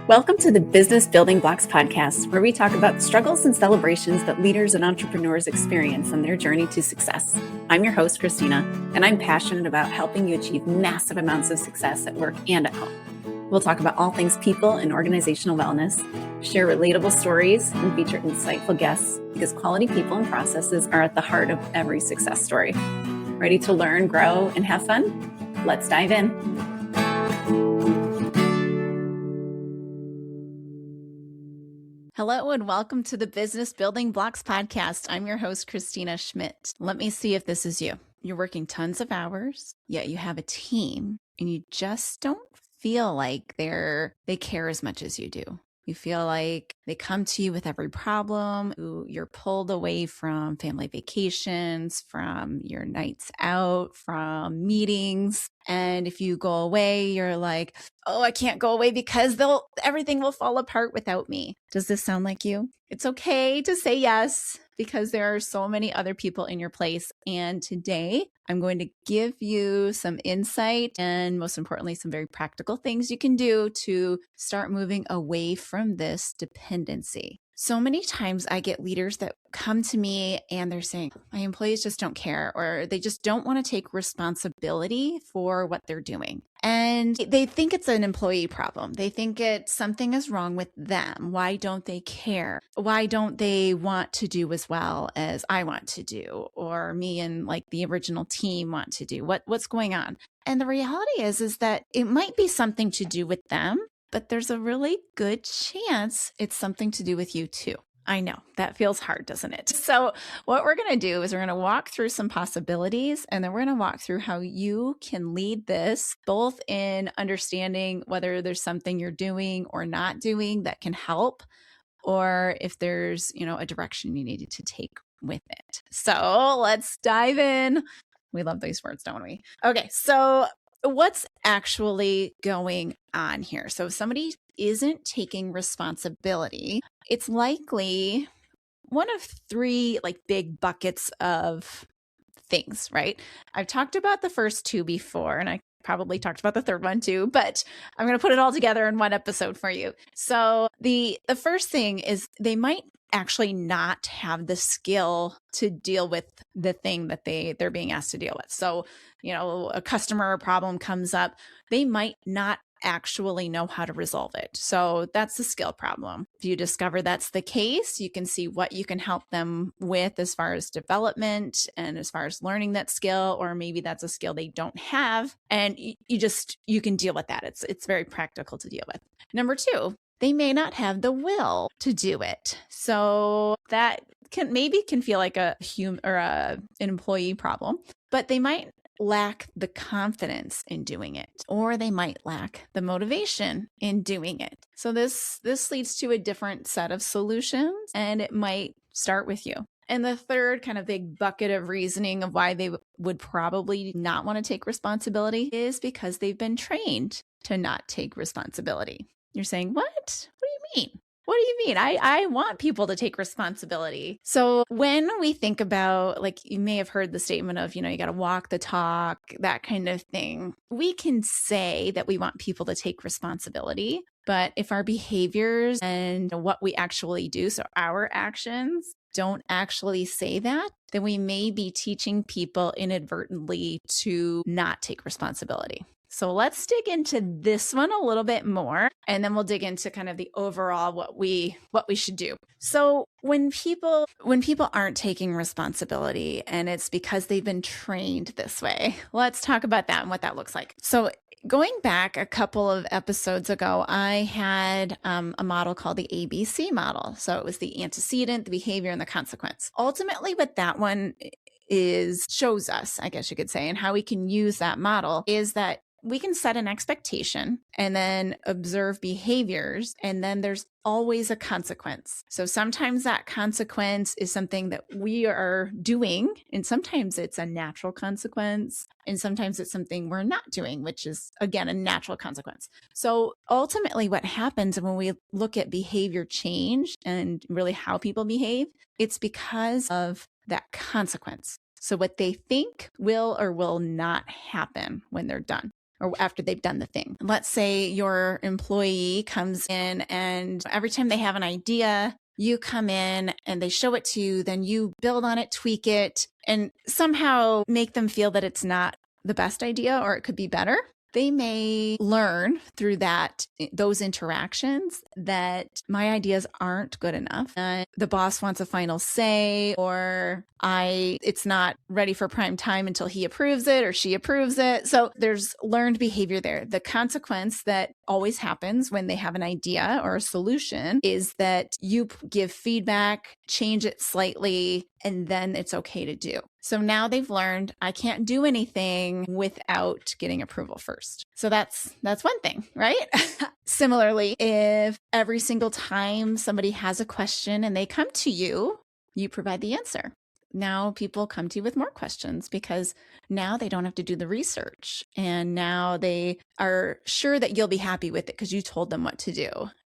Welcome to the Business Building Blocks podcast, where we talk about struggles and celebrations that leaders and entrepreneurs experience on their journey to success. I'm your host, Kristina, and I'm passionate about helping you achieve massive amounts of success at work and at home. We'll talk about all things people and organizational wellness, share relatable stories, and feature insightful guests because quality people and processes are at the heart of every success story. Ready to learn, grow, and have fun? Let's dive in. Hello and welcome to the Business Building Blocks podcast. I'm your host, Kristina Schmitt. Let me see if this is you. You're working tons of hours, yet you have a team and you just don't feel like they care as much as you do. You feel like they come to you with every problem. You're pulled away from family vacations, from your nights out, from meetings. And if you go away, you're like, oh, I can't go away because everything will fall apart without me. Does this sound like you? It's okay to say yes because there are so many other people in your place. And today I'm going to give you some insight and most importantly, some very practical things you can do to start moving away from this dependency. So many times I get leaders that come to me and they're saying, my employees just don't care, or they just don't want to take responsibility for what they're doing. And they think it's an employee problem. They think something is wrong with them. Why don't they care? Why don't they want to do as well as I want to do, or me and like the original team want to do? What's going on? And the reality is that it might be something to do with them, but there's a really good chance it's something to do with you too. I know that feels hard, doesn't it? So what we're going to do is we're going to walk through some possibilities, and then we're going to walk through how you can lead this both in understanding whether there's something you're doing or not doing that can help, or if there's, a direction you needed to take with it. So let's dive in. We love these words, don't we? Okay. So what's actually going on here? So if somebody isn't taking responsibility, it's likely one of three big buckets of things, right? I've talked about the first two before, and I probably talked about the third one too, but I'm going to put it all together in one episode for you. So the first thing is they might actually not have the skill to deal with the thing that they're being asked to deal with. So, a customer problem comes up, they might not actually know how to resolve it. So that's the skill problem. If you discover that's the case, you can see what you can help them with as far as development and as far as learning that skill, or maybe that's a skill they don't have. And you can deal with that. It's very practical to deal with. Number two, they may not have the will to do it. So that can feel like a human or an employee problem, but they might lack the confidence in doing it, or they might lack the motivation in doing it. So this leads to a different set of solutions, and it might start with you. And the third kind of big bucket of reasoning of why they would probably not want to take responsibility is because they've been trained to not take responsibility. You're saying, what? What do you mean? What do you mean? I want people to take responsibility. So when we think about, you may have heard the statement of, you got to walk the talk, that kind of thing. We can say that we want people to take responsibility, but if our behaviors and what we actually do, so our actions, don't actually say that, then we may be teaching people inadvertently to not take responsibility. So let's dig into this one a little bit more, and then we'll dig into kind of the overall what we should do. So when people aren't taking responsibility, and it's because they've been trained this way, let's talk about that and what that looks like. So going back a couple of episodes ago, I had a model called the ABC model. So it was the antecedent, the behavior, and the consequence. Ultimately, what that one shows us, I guess you could say, and how we can use that model is that we can set an expectation and then observe behaviors, and then there's always a consequence. So sometimes that consequence is something that we are doing, and sometimes it's a natural consequence, and sometimes it's something we're not doing, which is, again, a natural consequence. So ultimately what happens when we look at behavior change and really how people behave, it's because of that consequence. So what they think will or will not happen when they're done. or after they've done the thing. Let's say your employee comes in and every time they have an idea, you come in and they show it to you, then you build on it, tweak it, and somehow make them feel that it's not the best idea or it could be better. They may learn through those interactions that my ideas aren't good enough. The boss wants a final say, or it's not ready for prime time until he approves it or she approves it. So there's learned behavior there. The consequence that always happens when they have an idea or a solution is that you give feedback, change it slightly, and then it's okay to do. So now they've learned I can't do anything without getting approval first. So that's one thing, right? Similarly, if every single time somebody has a question and they come to you, you provide the answer. Now people come to you with more questions because now they don't have to do the research. And now they are sure that you'll be happy with it because you told them what to do.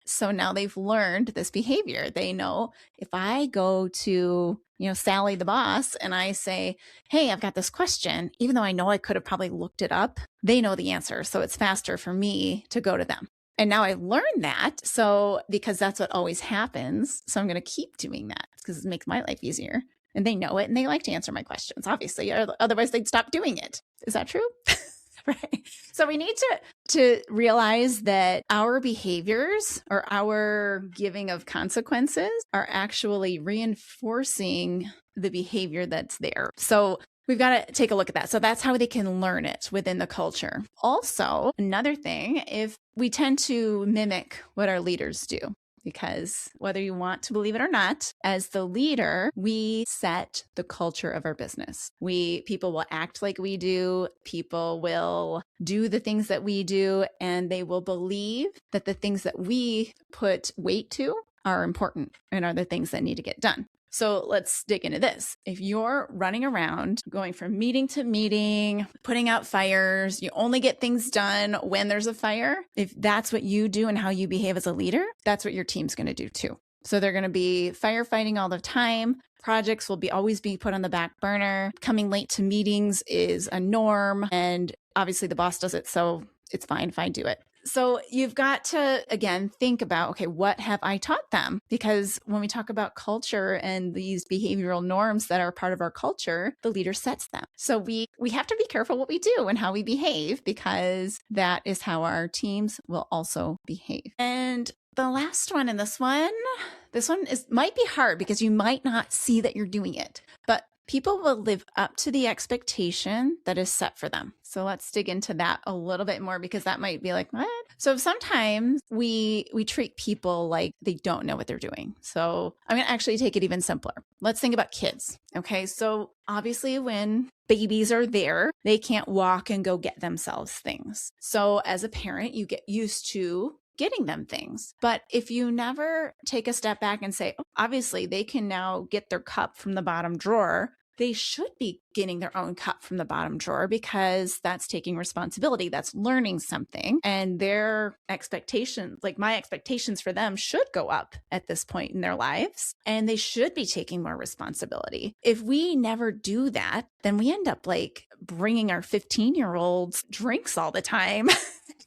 So now they've learned this behavior. They know if I go to, Sally the boss and I say, hey, I've got this question, even though I know I could have probably looked it up, they know the answer. So it's faster for me to go to them. And now I've learned that. So because that's what always happens. So I'm going to keep doing that because it makes my life easier. And they know it and they like to answer my questions, obviously. Otherwise, they'd stop doing it. Is that true? Right. So we need to realize that our behaviors or our giving of consequences are actually reinforcing the behavior that's there. So we've got to take a look at that. So that's how they can learn it within the culture. Also, another thing, if we tend to mimic what our leaders do, because whether you want to believe it or not, as the leader, we set the culture of our business. People will act like we do. People will do the things that we do, and they will believe that the things that we put weight to are important and are the things that need to get done. So let's dig into this. If you're running around, going from meeting to meeting, putting out fires, you only get things done when there's a fire. If that's what you do and how you behave as a leader, that's what your team's going to do too. So they're going to be firefighting all the time. Projects will always be put on the back burner. Coming late to meetings is a norm. And obviously the boss does it, so it's fine if I do it. So you've got to, again, think about, okay, what have I taught them? Because when we talk about culture and these behavioral norms that are part of our culture, the leader sets them. So we have to be careful what we do and how we behave, because that is how our teams will also behave. And the last one, and this one might be hard because you might not see that you're doing it, but people will live up to the expectation that is set for them. So let's dig into that a little bit more, because that might be like, what? So sometimes we treat people like they don't know what they're doing. So I'm going to actually take it even simpler. Let's think about kids. Okay. So obviously when babies are there, they can't walk and go get themselves things. So as a parent, you get used to getting them things. But if you never take a step back and say, oh, obviously they can now get their cup from the bottom drawer, they should be getting their own cup from the bottom drawer, because that's taking responsibility. That's learning something. And their expectations, like my expectations for them, should go up at this point in their lives. And they should be taking more responsibility. If we never do that, then we end up like bringing our 15-year-olds drinks all the time.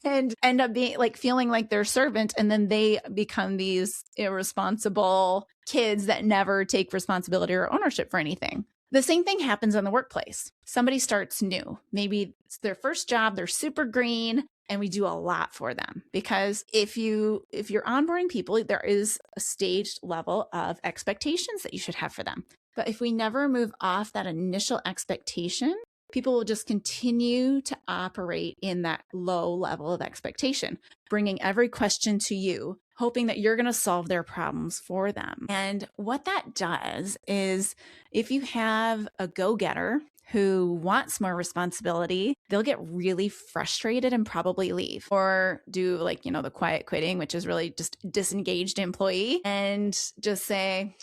And end up being like feeling like they're servant, and then they become these irresponsible kids that never take responsibility or ownership for anything. The same thing happens in the workplace. Somebody starts new. Maybe it's their first job, they're super green, and we do a lot for them, because if you're onboarding people, there is a staged level of expectations that you should have for them. But if we never move off that initial expectation, people will just continue to operate in that low level of expectation, bringing every question to you, hoping that you're going to solve their problems for them. And what that does is, if you have a go-getter who wants more responsibility, they'll get really frustrated and probably leave, or do like, the quiet quitting, which is really just disengaged employee, and just say,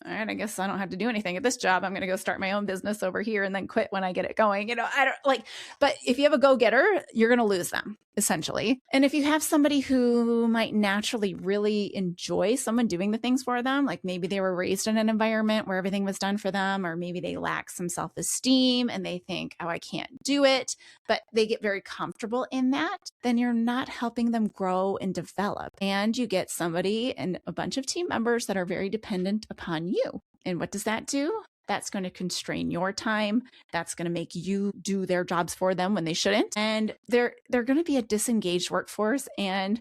all right, I guess I don't have to do anything at this job. I'm going to go start my own business over here and then quit when I get it going. I don't like, but if you have a go-getter, you're going to lose them essentially. And if you have somebody who might naturally really enjoy someone doing the things for them, like maybe they were raised in an environment where everything was done for them, or maybe they lack some self-esteem and they think, oh, I can't do it, but they get very comfortable in that, then you're not helping them grow and develop. And you get somebody and a bunch of team members that are very dependent upon you. And what does that do? That's going to constrain your time. That's going to make you do their jobs for them when they shouldn't. And they're going to be a disengaged workforce and,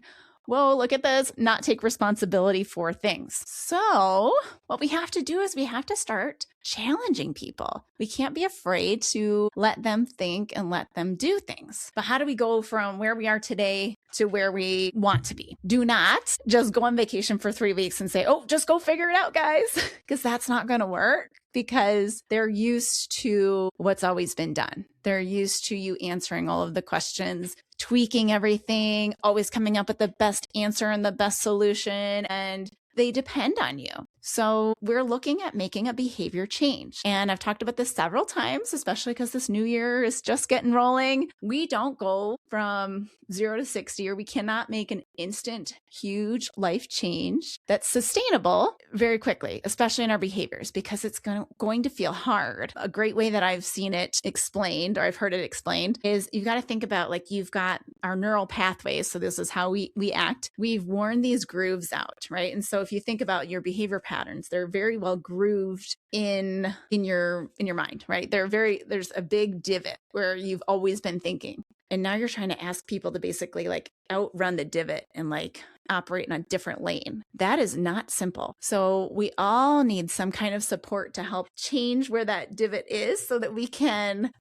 whoa, look at this, not take responsibility for things. So what we have to do is we have to start challenging people. We can't be afraid to let them think and let them do things. But how do we go from where we are today to where we want to be? Do not just go on vacation for 3 weeks and say, oh, just go figure it out, guys, because that's not going to work. Because they're used to what's always been done. They're used to you answering all of the questions, tweaking everything, always coming up with the best answer and the best solution, and they depend on you. So we're looking at making a behavior change. And I've talked about this several times, especially because this new year is just getting rolling. We don't go from 0 to 60, or we cannot make an instant, huge life change that's sustainable very quickly, especially in our behaviors, because it's going to feel hard. A great way that I've seen it explained, or I've heard it explained, is you've got to think about, like, you've got our neural pathways. So this is how we act. We've worn these grooves out, right? And so if you think about your behavior patterns, they're very well grooved in your mind, right? There's a big divot where you've always been thinking. And now you're trying to ask people to basically like outrun the divot and like operate in a different lane. That is not simple. So we all need some kind of support to help change where that divot is so that we can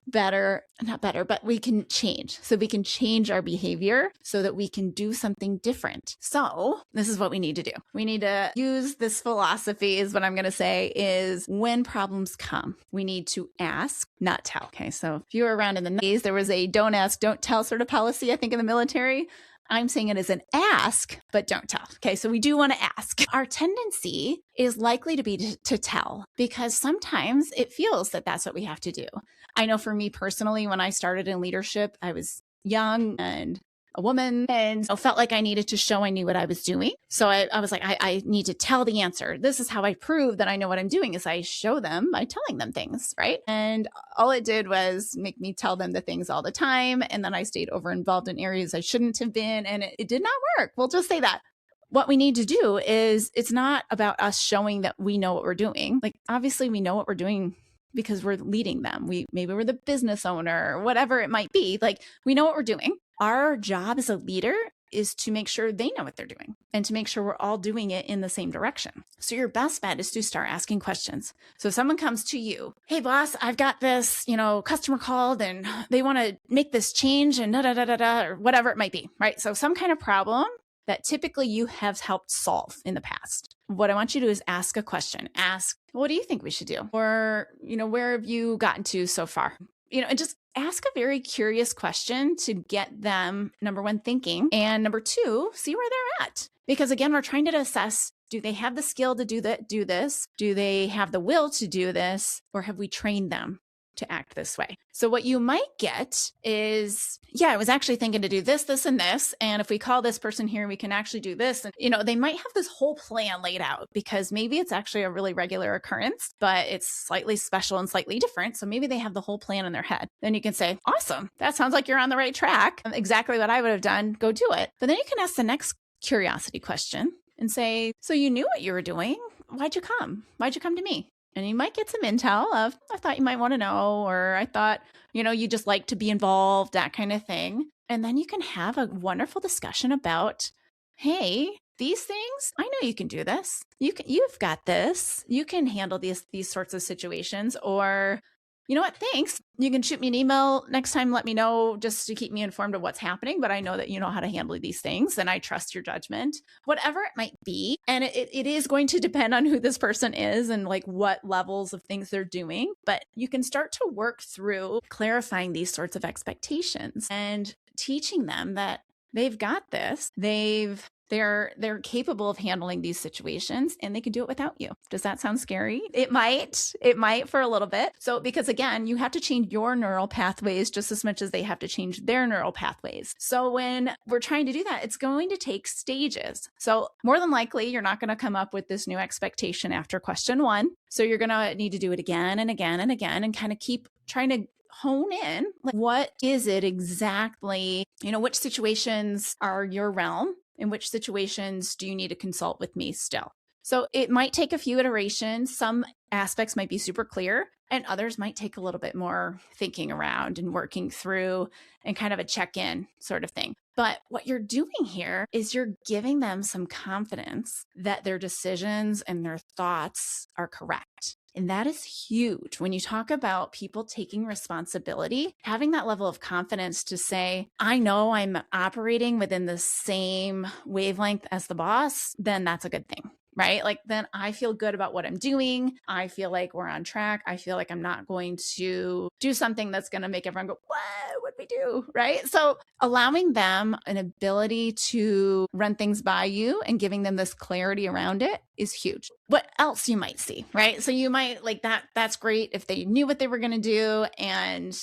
we can change. So we can change our behavior so that we can do something different. So this is what we need to do. We need to use this philosophy, is what I'm going to say, is when problems come, we need to ask, not tell. Okay. So if you were around in the 90s, there was a don't ask, don't tell sort of policy, I think, in the military. I'm saying it as an ask, but don't tell. Okay, so we do want to ask. Our tendency is likely to be to tell, because sometimes it feels that that's what we have to do. I know for me personally, when I started in leadership, I was young and a woman, and I felt like I needed to show I knew what I was doing. So I was like, I need to tell the answer. This is how I prove that I know what I'm doing, is I show them by telling them things, right? And all it did was make me tell them the things all the time. And then I stayed over involved in areas I shouldn't have been, and it did not work. We'll just say that. What we need to do is, it's not about us showing that we know what we're doing. Like, obviously we know what we're doing because we're leading them. Maybe we're the business owner or whatever it might be. Like, we know what we're doing. Our job as a leader is to make sure they know what they're doing and to make sure we're all doing it in the same direction. So your best bet is to start asking questions. So if someone comes to you, hey boss, I've got this, customer called and they want to make this change and or whatever it might be, right? So some kind of problem that typically you have helped solve in the past. What I want you to do is ask a question. Ask, what do you think we should do? Or, where have you gotten to so far? And just ask a very curious question to get them, number one, thinking, and number two, see where they're at. Because again, we're trying to assess, do they have the skill to do this? Do they have the will to do this? Or have we trained them to act this way? So what you might get is, I was actually thinking to do this, this, and this. And if we call this person here, we can actually do this. And, they might have this whole plan laid out, because maybe it's actually a really regular occurrence, but it's slightly special and slightly different. So maybe they have the whole plan in their head. Then you can say, awesome, that sounds like you're on the right track. Exactly what I would have done. Go do it. But then you can ask the next curiosity question and say, so you knew what you were doing. Why'd you come? Why'd you come to me? And you might get some intel of, I thought you might want to know, or I thought, you just like to be involved, that kind of thing. And then you can have a wonderful discussion about, hey, these things, I know you can do this. You've got this. You can handle these sorts of situations. Or, you know what, thanks. You can shoot me an email next time. Let me know, just to keep me informed of what's happening. But I know that you know how to handle these things, and I trust your judgment, whatever it might be. And it is going to depend on who this person is and like what levels of things they're doing. But you can start to work through clarifying these sorts of expectations and teaching them that they've got this. They've They're capable of handling these situations and they can do it without you. Does that sound scary? It might for a little bit. So, because again, you have to change your neural pathways just as much as they have to change their neural pathways. So when we're trying to do that, it's going to take stages. So more than likely, you're not going to come up with this new expectation after question 1. So you're going to need to do it again and again and again and kind of keep trying to hone in, like, what is it exactly, which situations are your realm? In which situations do you need to consult with me still? So it might take a few iterations. Some aspects might be super clear and others might take a little bit more thinking around and working through and kind of a check-in sort of thing. But what you're doing here is you're giving them some confidence that their decisions and their thoughts are correct. And that is huge. When you talk about people taking responsibility, having that level of confidence to say, I know I'm operating within the same wavelength as the boss, then that's a good thing, right? Like, then I feel good about what I'm doing. I feel like we're on track. I feel like I'm not going to do something that's going to make everyone go, what would we do? Right? So allowing them an ability to run things by you and giving them this clarity around it is huge. What else you might see, right? So you might like that's great if they knew what they were going to do and,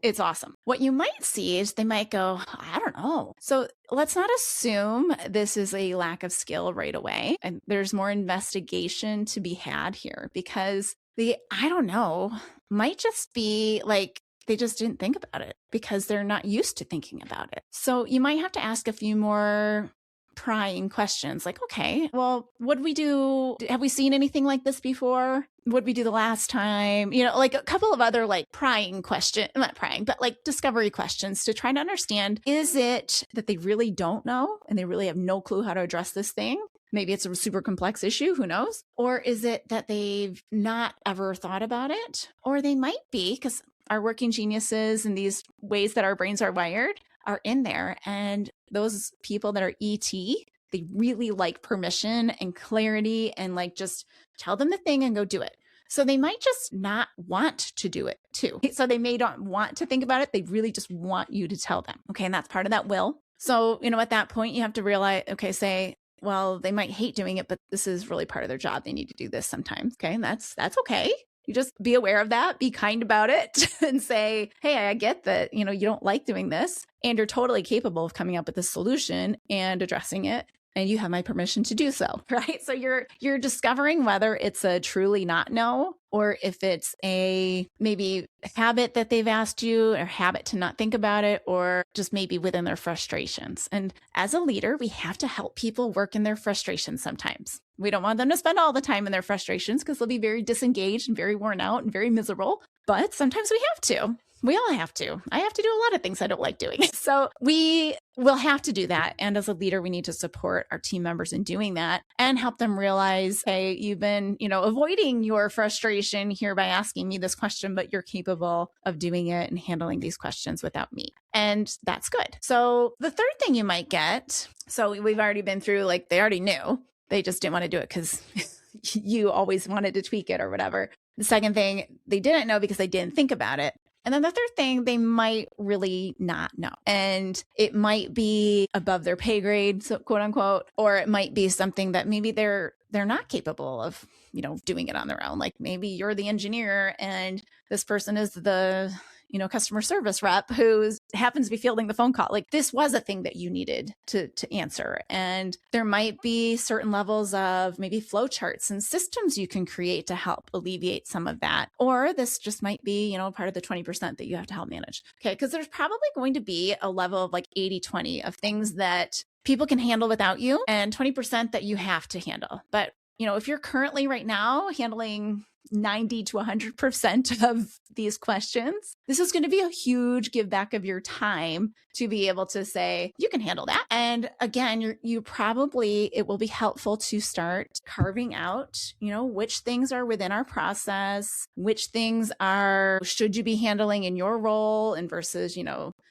it's awesome. What you might see is they might go, I don't know. So let's not assume this is a lack of skill right away. And there's more investigation to be had here because the, I don't know, might just be like, they just didn't think about it because they're not used to thinking about it. So you might have to ask a few more prying questions like, okay, well, what'd we do? Have we seen anything like this before? What'd we do the last time? Like a couple of other like prying questions, not prying, but like discovery questions to try to understand, is it that they really don't know and they really have no clue how to address this thing? Maybe it's a super complex issue, who knows? Or is it that they've not ever thought about it? Or they might be, because our working geniuses and these ways that our brains are wired are in there. And those people that are ET, they really like permission and clarity and like just tell them the thing and go do it. So they might just not want to do it too. So they may not want to think about it. They really just want you to tell them. Okay. And that's part of that will. So, at that point you have to realize, okay, say, well, they might hate doing it, but this is really part of their job. They need to do this sometimes. Okay. And that's okay. You just be aware of that, be kind about it and say, hey, I get that, you don't like doing this and you're totally capable of coming up with a solution and addressing it. And you have my permission to do so, right? So you're discovering whether it's a truly not no, or if it's a maybe habit that they've asked you or habit to not think about it, or just maybe within their frustrations. And as a leader, we have to help people work in their frustrations sometimes. We don't want them to spend all the time in their frustrations because they'll be very disengaged and very worn out and very miserable. But sometimes we have to. We all have to. I have to do a lot of things I don't like doing. So we will have to do that. And as a leader, we need to support our team members in doing that and help them realize, hey, you've been, avoiding your frustration here by asking me this question, but you're capable of doing it and handling these questions without me. And that's good. So the third thing you might get, so we've already been through, like, they already knew. They just didn't want to do it because you always wanted to tweak it or whatever. The second thing, they didn't know because they didn't think about it. And then the third thing, they might really not know. And it might be above their pay grade, so quote unquote, or it might be something that maybe they're not capable of, doing it on their own. Like maybe you're the engineer and this person is the, customer service rep who happens to be fielding the phone call. Like this was a thing that you needed to answer. And there might be certain levels of maybe flow charts and systems you can create to help alleviate some of that. Or this just might be, part of the 20% that you have to help manage. Okay. Because there's probably going to be a level of like 80-20 of things that people can handle without you and 20% that you have to handle. But, if you're currently right now handling 90 to 100% of these questions, this is going to be a huge give back of your time to be able to say, you can handle that. And again, it will be helpful to start carving out, which things are within our process, which things should you be handling in your role and versus,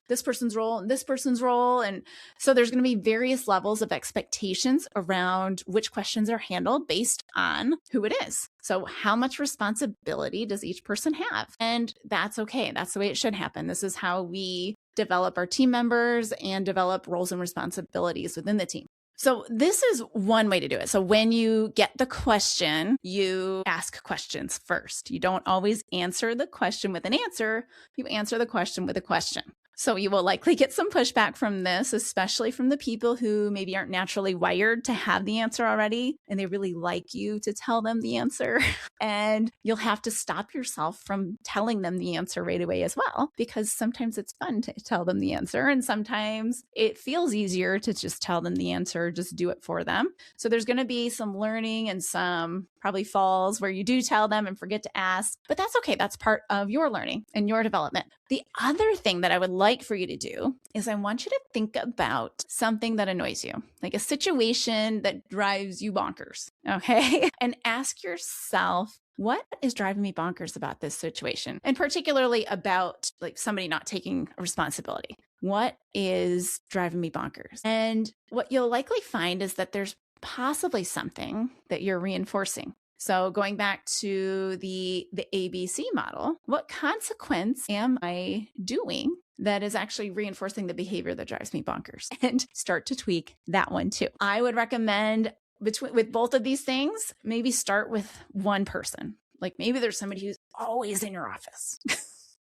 this person's role and this person's role. And so there's going to be various levels of expectations around which questions are handled based on who it is. So how much responsibility does each person have? And that's okay. That's the way it should happen. This is how we develop our team members and develop roles and responsibilities within the team. So this is one way to do it. So when you get the question, you ask questions first. You don't always answer the question with an answer. You answer the question with a question. So you will likely get some pushback from this, especially from the people who maybe aren't naturally wired to have the answer already, and they really like you to tell them the answer. And you'll have to stop yourself from telling them the answer right away as well, because sometimes it's fun to tell them the answer. And sometimes it feels easier to just tell them the answer, just do it for them. So there's going to be some learning and some probably falls where you do tell them and forget to ask, but that's okay. That's part of your learning and your development. The other thing that I would like for you to do is I want you to think about something that annoys you, like a situation that drives you bonkers, okay? And ask yourself, what is driving me bonkers about this situation? And particularly about like somebody not taking responsibility. What is driving me bonkers? And what you'll likely find is that there's possibly something that you're reinforcing. So going back to the ABC model, what consequence am I doing that is actually reinforcing the behavior that drives me bonkers? And start to tweak that one too. I would recommend with both of these things, maybe start with one person. Like maybe there's somebody who's always in your office.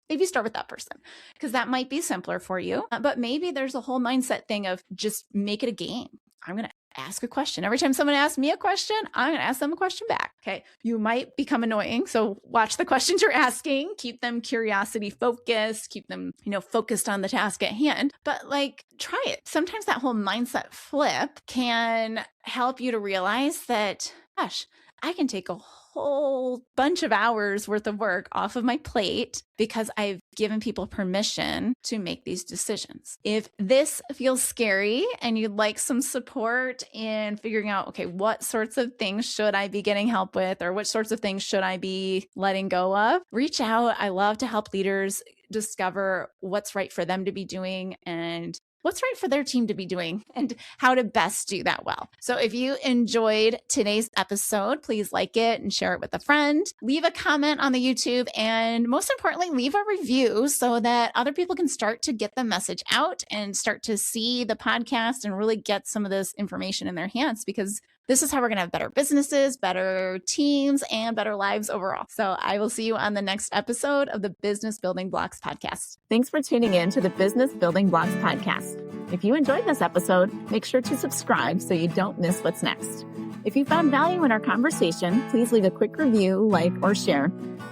Maybe start with that person because that might be simpler for you. But maybe there's a whole mindset thing of just make it a game. I'm going to ask a question. Every time someone asks me a question, I'm going to ask them a question back. Okay. You might become annoying. So watch the questions you're asking, keep them curiosity focused, keep them, focused on the task at hand, but like try it. Sometimes that whole mindset flip can help you to realize that, gosh, I can take a whole bunch of hours worth of work off of my plate because I've given people permission to make these decisions. If this feels scary and you'd like some support in figuring out, okay, what sorts of things should I be getting help with, or what sorts of things should I be letting go of, reach out. I love to help leaders discover what's right for them to be doing and what's right for their team to be doing and how to best do that well. So if you enjoyed today's episode, please like it and share it with a friend. Leave a comment on the YouTube and most importantly, leave a review so that other people can start to get the message out and start to see the podcast and really get some of this information in their hands, because this is how we're going to have better businesses, better teams, and better lives overall. So I will see you on the next episode of the Business Building Blocks podcast. Thanks for tuning in to the Business Building Blocks podcast. If you enjoyed this episode, make sure to subscribe so you don't miss what's next. If you found value in our conversation, please leave a quick review, like, or share.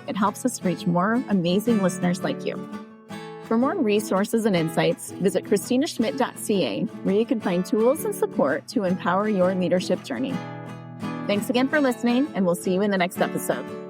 It helps us reach more amazing listeners like you. For more resources and insights, visit KristinaSchmitt.ca, where you can find tools and support to empower your leadership journey. Thanks again for listening, and we'll see you in the next episode.